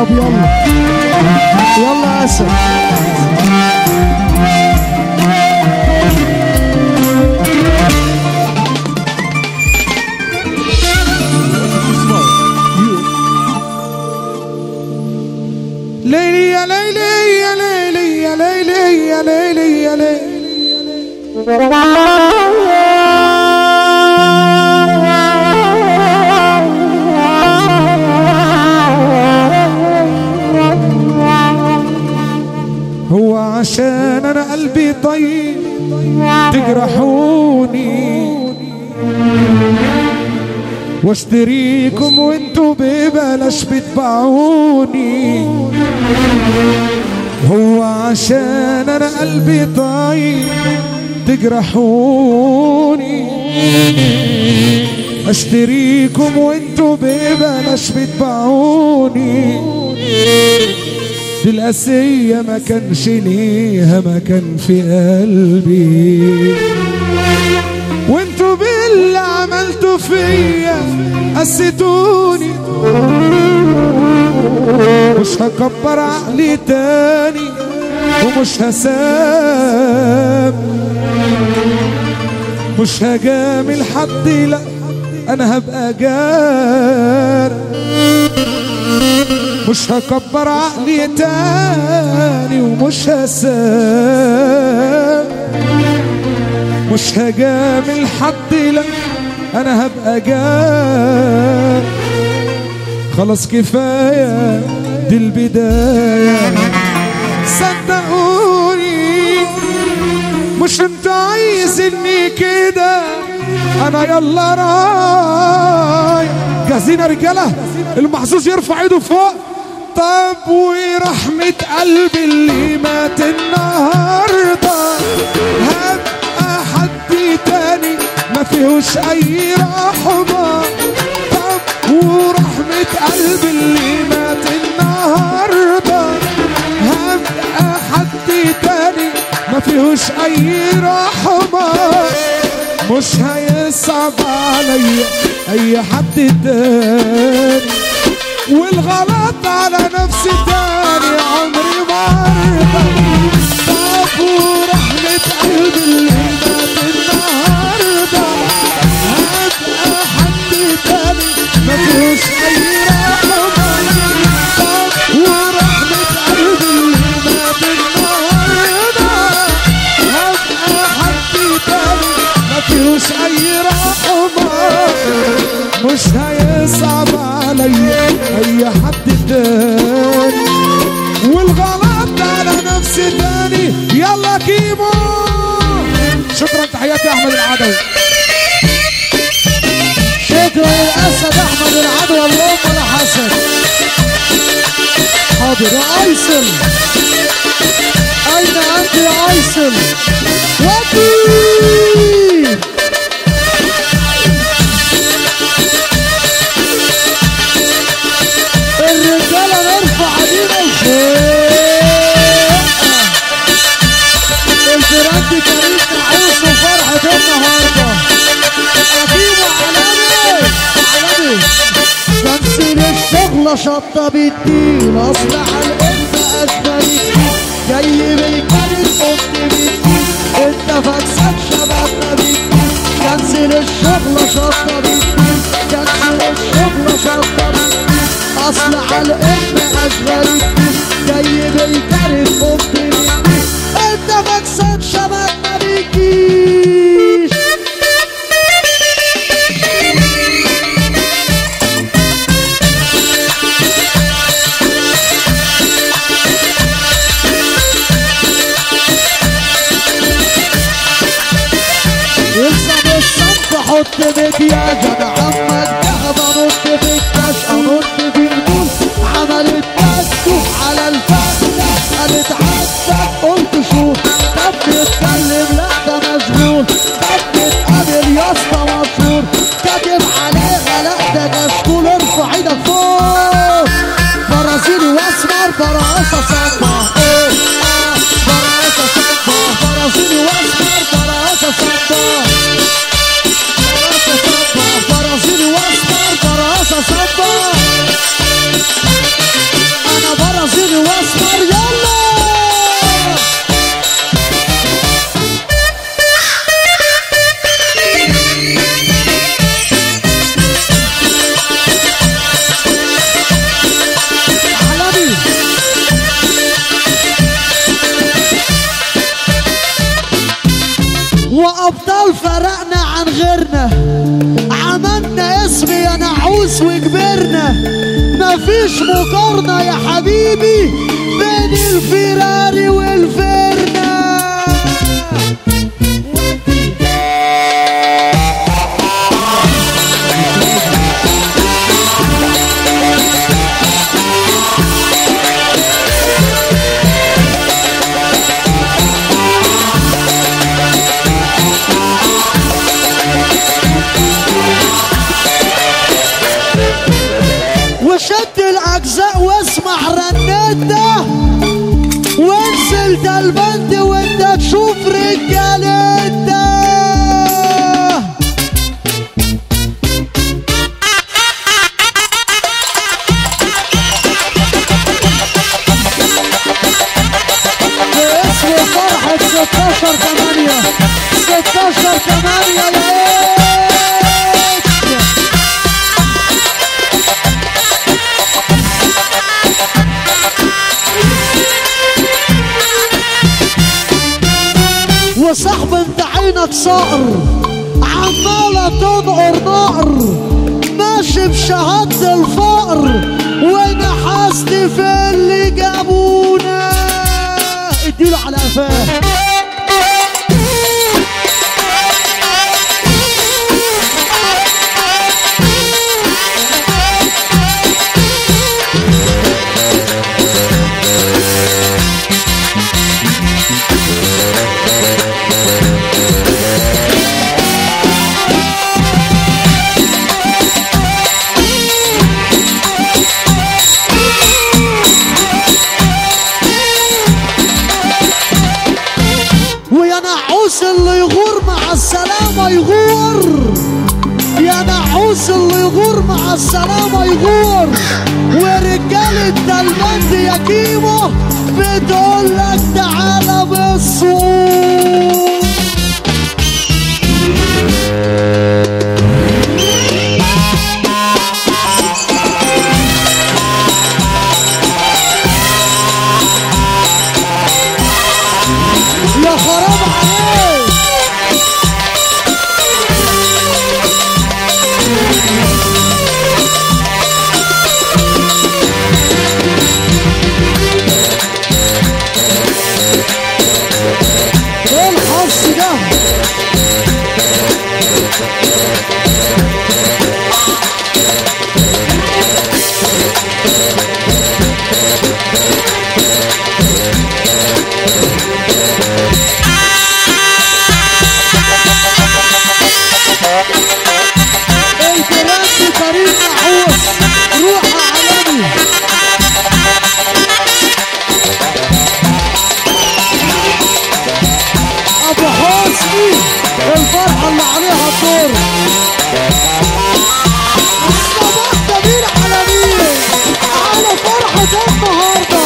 طب يلا يلا اسد. ليلي يا ليلي يا ليلي يا ليلي يا ليلي يا ليلي هو عشان انا قلبي طيب تجرحوني واشتريكم وانتوا ببلاش بتباعوني. هو عشان انا قلبي طيب تجرحوني اشتريكم وانتوا ببلاش بتباعوني. دي القاسية ما كانش ليها مكان في قلبي وانتوا باللي عملتوا فيا قسيتوني. مش هكبر عقلي تاني ومش هسام مش هجامل حد لا انا هبقى جار. مش هكبر عقلي تاني ومش هسام مش هجامل حد لا انا هبقى جار. خلاص كفاية دي البداية صدقوني مش انت عايزني كده انا يلا رايح. جاهزين يا رجالة؟ المحظوظ يرفع ايده فوق. طب ورحمة قلبي اللي مات النهاردة هبقى حد تاني ما فيهوش اي رحمة. طب ورحمة قلبي اللي مات النهاردة هبقى حد تاني ما فيهوش اي رحمة. مش هيصعب عليا اي حد تاني والغلط على نفسي تاني عمري ما ارضى. طب ورحمة قلبي اللي مات النهارده هبقى حد تاني ما فيهوش اي رحمة. طب ورحمة قلبي اللي مات النهارده هبقى حد تاني ما فيهوش اي رحمة. مش هيصعب عليا اي حد تاني والغلط على نفسي تاني. يلا كيمو. شكرا تحياتي احمد العدوي. شكرا الاسد احمد العدوي. اللهم لا حسد. حاضر يا ايسل. اين انت يا ايسل؟ ودي الرجاله نرفع ايدينا لفوق. الفراد كريم نعوس وفرحه النهارده. اكيمو علامي علامي. تمثيل الشغله شطه بالدين اصل على القلب اشبه بالدين جاي بالكريم قمت بالدين انت فاكسك شبابنا بالدين. تمثيل الشغله شطه بالدين تمثيل الشغله شطه بالدين اصل على القلب اشبه بالدين جاي بالكريم قمت بالدين انت فاكسك شبابنا بالدين. يلزم الصنف حط مكياج انا عمك دهب انط في الكاش انط في البول. عملت تاتو على الفتة قالت عدك قلت شوف طب يتكلم لا ده مشغول. الابطال فرقنا عن غيرنا، عملنا اسم يا نعوس وكبرنا. مفيش مقارنة يا حبيبي بين الفيراري والفيرنا. وشد الاجزاء واسمع رنتها وانزل ده البند وانت تشوف رجالتها. باسم فرحة 16/8 16/8 يا وصاحب انت عينك صقر عمالة تنقر نقر، ماشي بشهادة الفقر ونحست في اللي جابونا. اديله على قفاه. اللي يغور مع السلامة يغور، يا نعوس اللي يغور مع السلامة يغور. ورجالة دلبند يا كيمو بتقول لك تعالى بالصوت. يا خراب عليك. ايه الحظ ده؟ الفرحة اللي عليها الدور. الصباح جميل على مين؟ على فرحة النهاردة.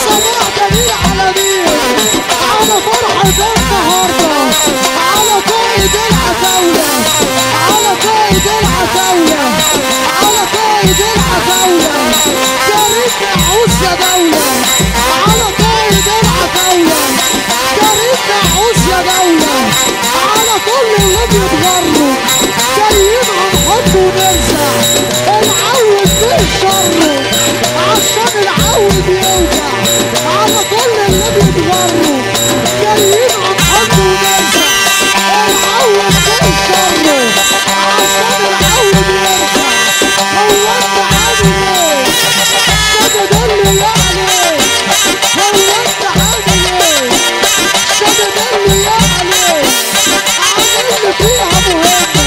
صباح جميل على مين؟ على فرحة النهاردة. على قائد العتاولة، على قائد العتاولة، على قائد العتاولة. جريت نعوس يا دولة، على قائد العتاولة. جريت نعوس يا دولة، على كل اللي بيتغروا. جايين هنحط ونرزع العود في شره عشان العود يوجع. على كل اللي بيتغروا جايين هنحط ونرزع العود في شره عشان العود يرجع. هو انت عامل ايه؟ شدد اللي يعلي. هو انت عامل ايه؟ شدد اللي يعلي. عامل فيها مهمة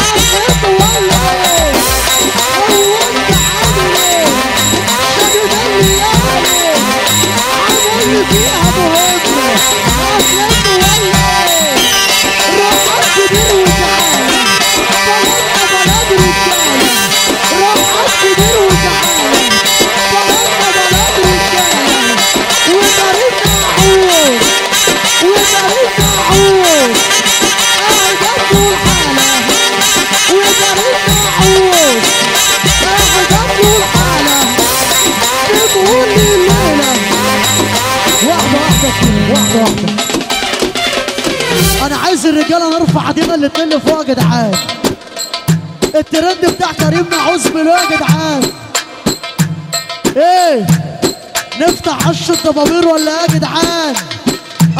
عشان ولا ايه؟ هو انت عامل ايه؟ شدد اللي يعلي. عامل فيها مهمة عشان ولا ايه؟ روحك كبير وتعالى بلدنا بلد رجالة. روحك كبير وتعالى بلدنا بلد رجالة. وجارتنا عود وجارتنا عود اعجبوا الحالة. وجارتنا عود اعجبوا الحالة. بتقول لي الليلة واحدة واحدة واحدة واحدة. انا عايز عايز الرجاله نرفع ايدينا الاتنين لفوق يا جدعان. الترند بتاع كريم نعوذ بالله يا جدعان. ايه نفتح عش الضبابير ولا ايه يا جدعان؟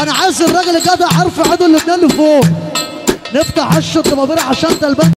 انا عايز الراجل الجدع عارف يعيدوا الاتنين لفوق. نفتح عش الضبابير عشان تلبان